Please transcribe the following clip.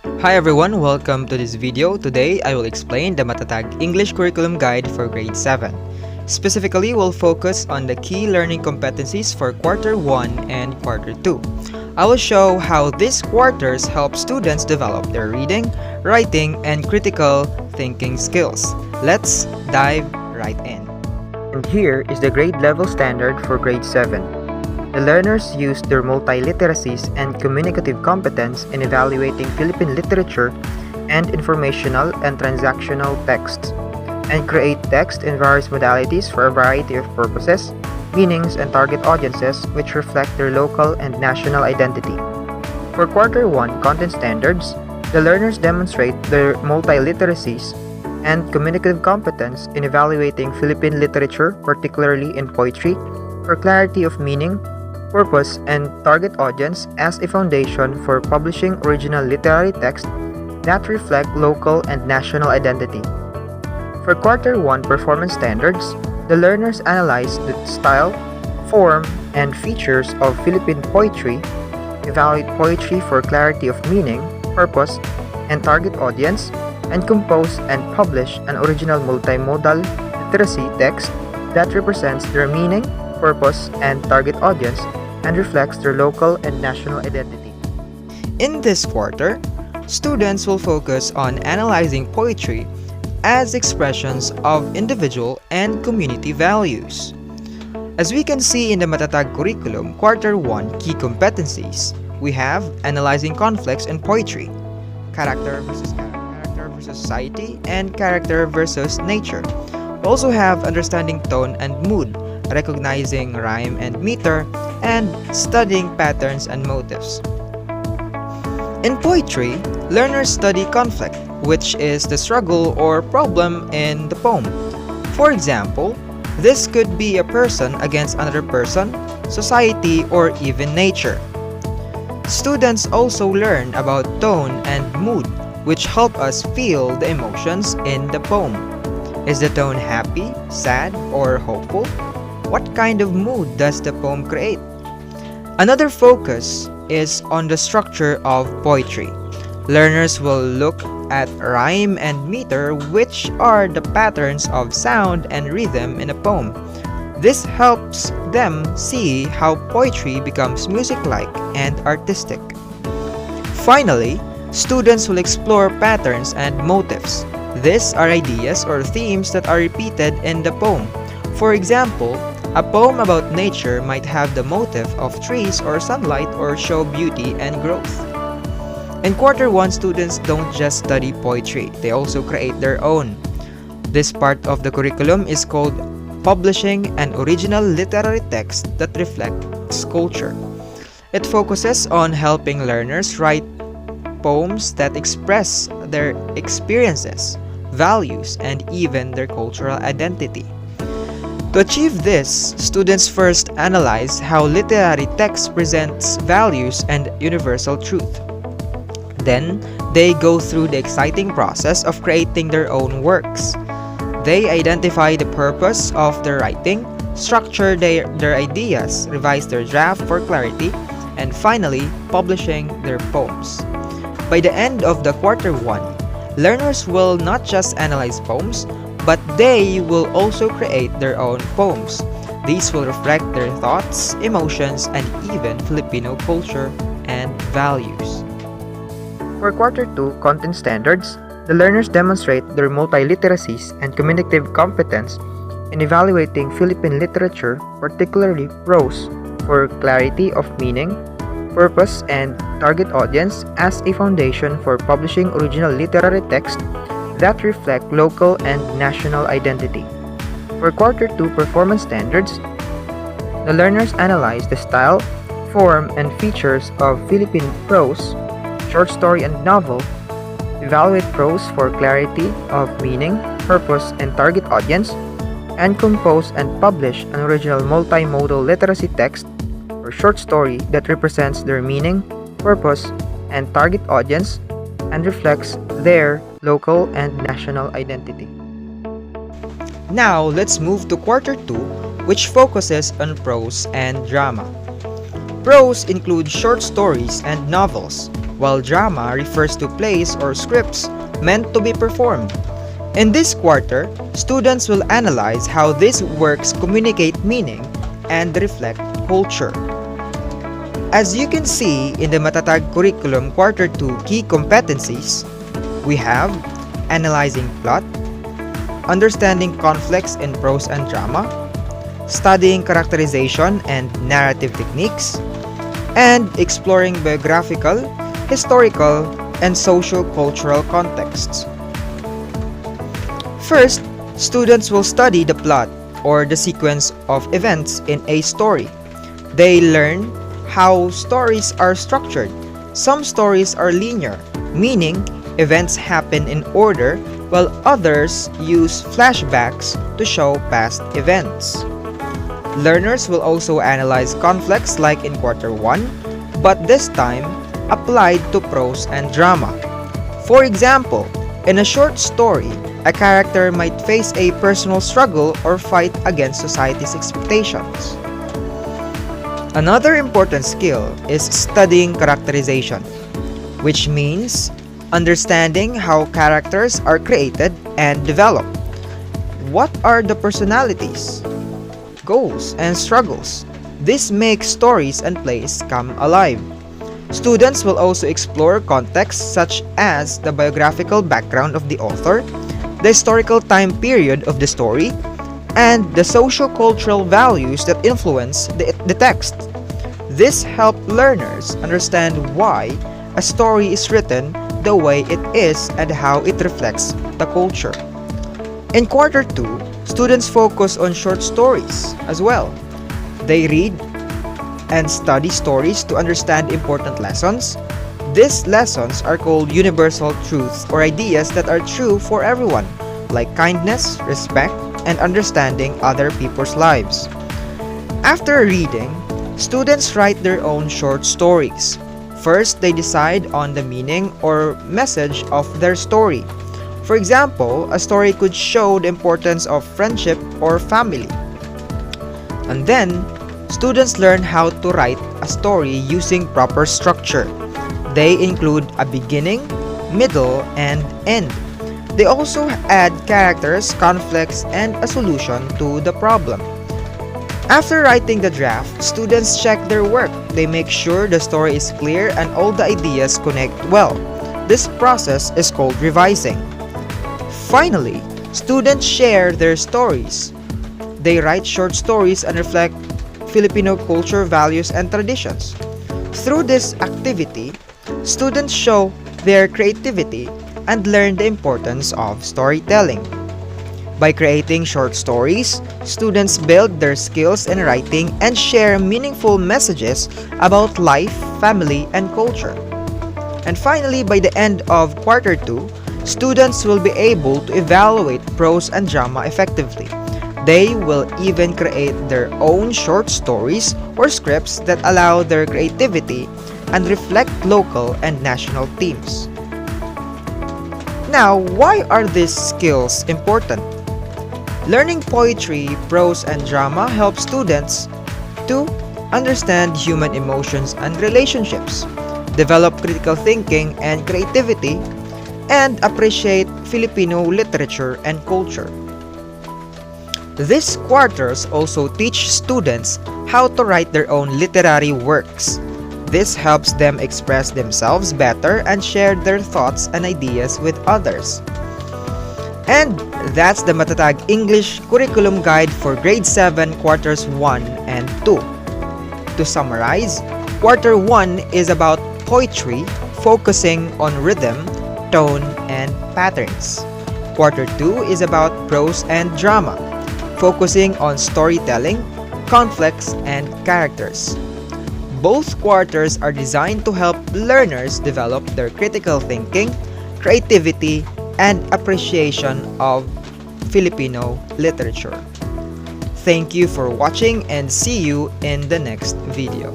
Hi everyone, welcome to this video. Today, I will explain the Matatag English Curriculum Guide for Grade 7. Specifically, we'll focus on the key learning competencies for Quarter 1 and Quarter 2. I will show how these quarters help students develop their reading, writing, and critical thinking skills. Let's dive right in. And here is the grade level standard for Grade 7. The learners use their multiliteracies and communicative competence in evaluating Philippine literature and informational and transactional texts, and create text in various modalities for a variety of purposes, meanings, and target audiences which reflect their local and national identity. For Quarter 1 content standards, the learners demonstrate their multiliteracies and communicative competence in evaluating Philippine literature, particularly in poetry, for clarity of meaning, purpose, and target audience as a foundation for publishing original literary texts that reflect local and national identity. For Quarter 1 performance standards, the learners analyze the style, form, and features of Philippine poetry, evaluate poetry for clarity of meaning, purpose, and target audience, and compose and publish an original multimodal literacy text that represents their meaning, purpose, and target audience and reflects their local and national identity. In this quarter, students will focus on analyzing poetry as expressions of individual and community values. As we can see in the Matatag curriculum, Quarter 1 key competencies, we have analyzing conflicts in poetry, character versus society, and character versus nature. We also have understanding tone and mood, recognizing rhyme and meter, and studying patterns and motifs. In poetry, learners study conflict, which is the struggle or problem in the poem. For example, this could be a person against another person, society, or even nature. Students also learn about tone and mood, which help us feel the emotions in the poem. Is the tone happy, sad, or hopeful? What kind of mood does the poem create? Another focus is on the structure of poetry. Learners will look at rhyme and meter, which are the patterns of sound and rhythm in a poem. This helps them see how poetry becomes music-like and artistic. Finally, students will explore patterns and motifs. These are ideas or themes that are repeated in the poem. For example, a poem about nature might have the motif of trees or sunlight or show beauty and growth. In Quarter 1, students don't just study poetry, they also create their own. This part of the curriculum is called Publishing an Original Literary Text that Reflects Culture. It focuses on helping learners write poems that express their experiences, values, and even their cultural identity. To achieve this, students first analyze how literary text presents values and universal truth. Then, they go through the exciting process of creating their own works. They identify the purpose of their writing, structure their ideas, revise their draft for clarity, and finally, publishing their poems. By the end of the Quarter 1, learners will not just analyze poems, but they will also create their own poems. These will reflect their thoughts, emotions, and even Filipino culture and values. For Quarter 2 content standards, the learners demonstrate their multiliteracies and communicative competence in evaluating Philippine literature, particularly prose, for clarity of meaning, purpose, and target audience as a foundation for publishing original literary text that reflect local and national identity. For Quarter 2 performance standards, the learners analyze the style, form, and features of Philippine prose, short story, and novel, evaluate prose for clarity of meaning, purpose, and target audience, and compose and publish an original multimodal literacy text or short story that represents their meaning, purpose, and target audience and reflects their local and national identity. Now, let's move to Quarter 2, which focuses on prose and drama. Prose includes short stories and novels, while drama refers to plays or scripts meant to be performed. In this quarter, students will analyze how these works communicate meaning and reflect culture. As you can see in the Matatag Curriculum Quarter 2 key competencies, we have analyzing plot, understanding conflicts in prose and drama, studying characterization and narrative techniques, and exploring biographical, historical, and socio-cultural contexts. First, students will study the plot or the sequence of events in a story. They learn how stories are structured. Some stories are linear, meaning events happen in order, while others use flashbacks to show past events. Learners will also analyze conflicts like in Quarter 1, but this time applied to prose and drama. For example, in a short story, a character might face a personal struggle or fight against society's expectations. Another important skill is studying characterization, which means understanding how characters are created and developed. What are the personalities, goals, and struggles? This makes stories and plays come alive. Students will also explore contexts such as the biographical background of the author, the historical time period of the story, and the socio-cultural values that influence the text. This helps learners understand why a story is written the way it is and how it reflects the culture. In Quarter 2, students focus on short stories as well. They read and study stories to understand important lessons. These lessons are called universal truths or ideas that are true for everyone, like kindness, respect, and understanding other people's lives. After reading, students write their own short stories. First, they decide on the meaning or message of their story. For example, a story could show the importance of friendship or family. And then, students learn how to write a story using proper structure. They include a beginning, middle, and end. They also add characters, conflicts, and a solution to the problem. After writing the draft, students check their work. They make sure the story is clear and all the ideas connect well. This process is called revising. Finally, students share their stories. They write short stories and reflect Filipino culture, values, and traditions. Through this activity, students show their creativity and learn the importance of storytelling. By creating short stories, students build their skills in writing and share meaningful messages about life, family, and culture. And finally, by the end of Quarter 2, students will be able to evaluate prose and drama effectively. They will even create their own short stories or scripts that allow their creativity and reflect local and national themes. Now, why are these skills important? Learning poetry, prose, and drama helps students to understand human emotions and relationships, develop critical thinking and creativity, and appreciate Filipino literature and culture. These quarters also teach students how to write their own literary works. This helps them express themselves better and share their thoughts and ideas with others. And that's the Matatag English Curriculum Guide for Grade 7 Quarters 1 and 2. To summarize, Quarter 1 is about poetry, focusing on rhythm, tone, and patterns. Quarter 2 is about prose and drama, focusing on storytelling, conflicts, and characters. Both quarters are designed to help learners develop their critical thinking, creativity, and appreciation of Filipino literature. Thank you for watching and see you in the next video.